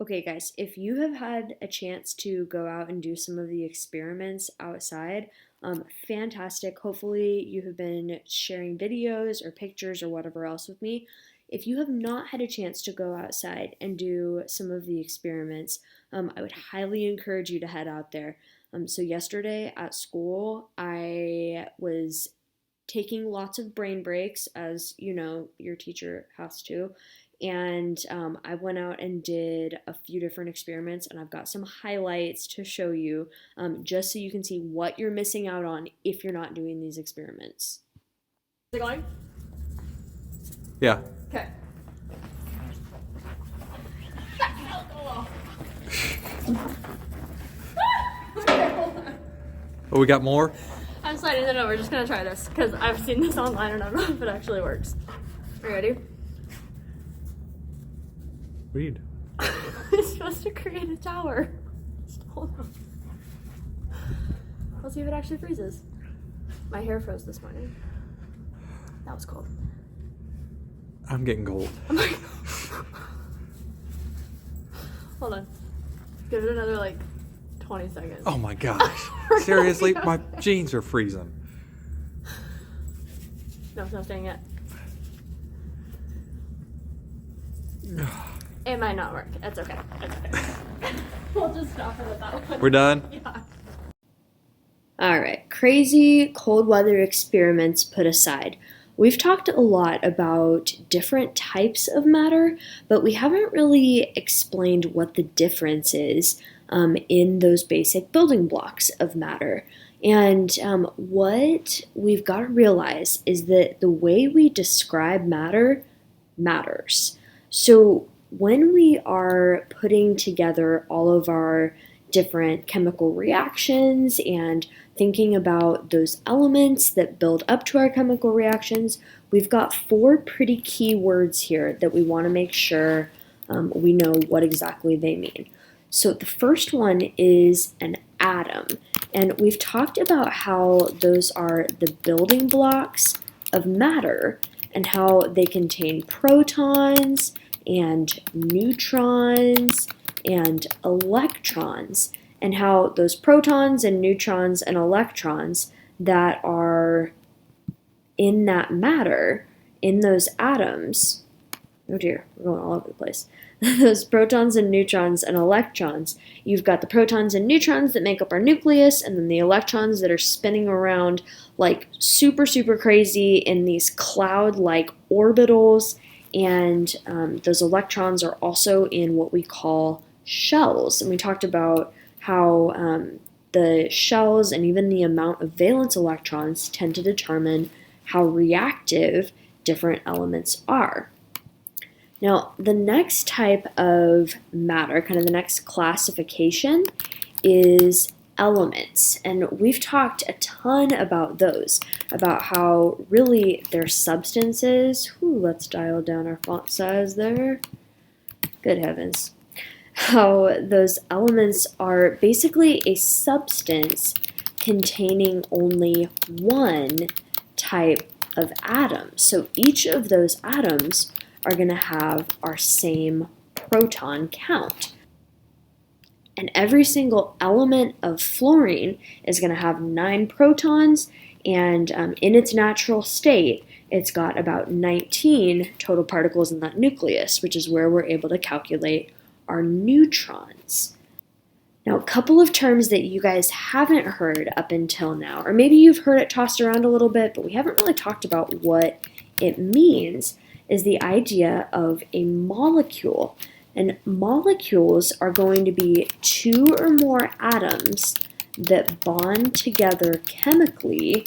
Okay, guys, if you have had a chance to go out and do some of the experiments outside, fantastic. Hopefully, you have been sharing videos or pictures or whatever else with me. If you have not had a chance to go outside and do some of the experiments, I would highly encourage you to head out there. So, yesterday at school, I was taking lots of brain breaks, as you know, your teacher has to. And I went out and did a few different experiments, and I've got some highlights to show you just so you can see what you're missing out on if you're not doing these experiments. Is it going? Yeah. Okay. Oh, we got more? I'm sliding it over. We're just gonna try this because I've seen this online and I don't know if it actually works. Are you ready? Read. It's supposed to create a tower. Just hold on. We'll see if it actually freezes. My hair froze this morning. That was cold. I'm getting cold. Hold on. Give it another like 20 seconds. Oh my gosh. Seriously? My jeans are freezing. No, it's not staying yet. It might not work. It's okay. It's okay. We'll just stop it at that one. We're done? Yeah. All right, crazy cold weather experiments put aside. We've talked a lot about different types of matter, but we haven't really explained what the difference is in those basic building blocks of matter. And what we've got to realize is that the way we describe matter matters. So when we are putting together all of our different chemical reactions and thinking about those elements that build up to our chemical reactions, we've got four pretty key words here that we want to make sure we know what exactly they mean. So the first one is an atom, and we've talked about how those are the building blocks of matter and how they contain protons and neutrons and electrons, and how those protons and neutrons and electrons that are in that matter, in those atoms, oh dear, we're going all over the place. Those protons and neutrons and electrons, you've got the protons and neutrons that make up our nucleus, and then the electrons that are spinning around like super, super crazy in these cloud-like orbitals, and those electrons are also in what we call shells. And we talked about how the shells and even the amount of valence electrons tend to determine how reactive different elements are. Now, the next type of matter, kind of the next classification, is elements. And we've talked a ton about those, about how really they're substances. Let's dial down our font size there. Good heavens. How those elements are basically a substance containing only one type of atom. So each of those atoms are going to have our same proton count. And every single element of fluorine is going to have 9 protons, and in its natural state, it's got about 19 total particles in that nucleus, which is where we're able to calculate our neutrons. Now, a couple of terms that you guys haven't heard up until now, or maybe you've heard it tossed around a little bit, but we haven't really talked about what it means, is the idea of a molecule. And molecules are going to be 2 or more atoms that bond together chemically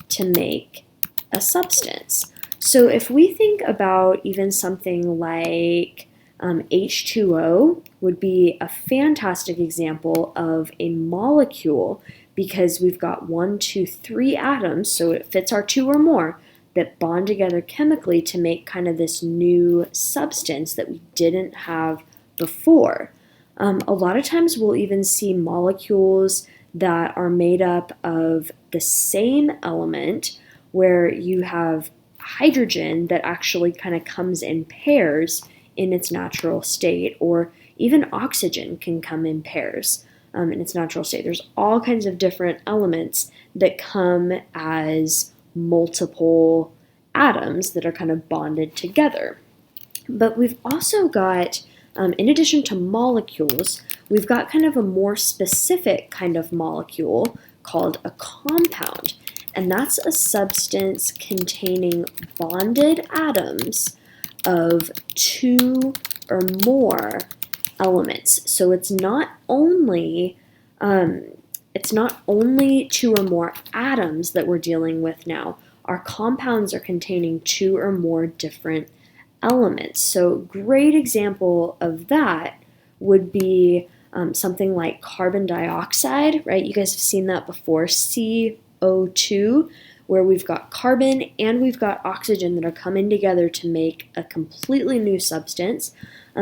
to make a substance. So if we think about even something like H2O would be a fantastic example of a molecule, because we've got 1, 2, 3 atoms, so it fits our 2 or more, that bond together chemically to make kind of this new substance that we didn't have before. A lot of times we'll even see molecules that are made up of the same element, where you have hydrogen that actually kind of comes in pairs in its natural state, or Even oxygen can come in pairs in its natural state. There's all kinds of different elements that come as multiple atoms that are kind of bonded together. But we've also got, in addition to molecules, we've got kind of a more specific kind of molecule called a compound. And that's a substance containing bonded atoms of two or more elements. So it's not only two or more atoms that we're dealing with now. Our compounds are containing two or more different elements. So great example of that would be something like carbon dioxide, right? You guys have seen that before, CO2, where we've got carbon and we've got oxygen that are coming together to make a completely new substance.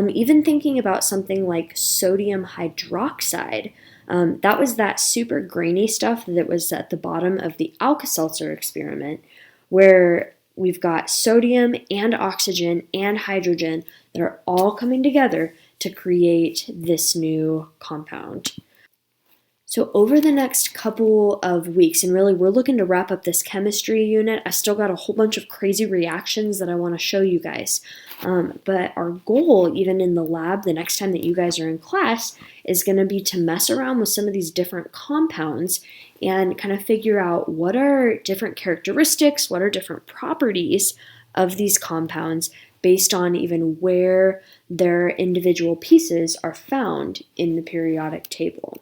Even thinking about something like sodium hydroxide, that was that super grainy stuff that was at the bottom of the Alka-Seltzer experiment, where we've got sodium and oxygen and hydrogen that are all coming together to create this new compound. So over the next couple of weeks, and really we're looking to wrap up this chemistry unit. I still got a whole bunch of crazy reactions that I want to show you guys. But our goal, even in the lab, the next time that you guys are in class, is going to be to mess around with some of these different compounds and kind of figure out what are different characteristics, what are different properties of these compounds based on even where their individual pieces are found in the periodic table.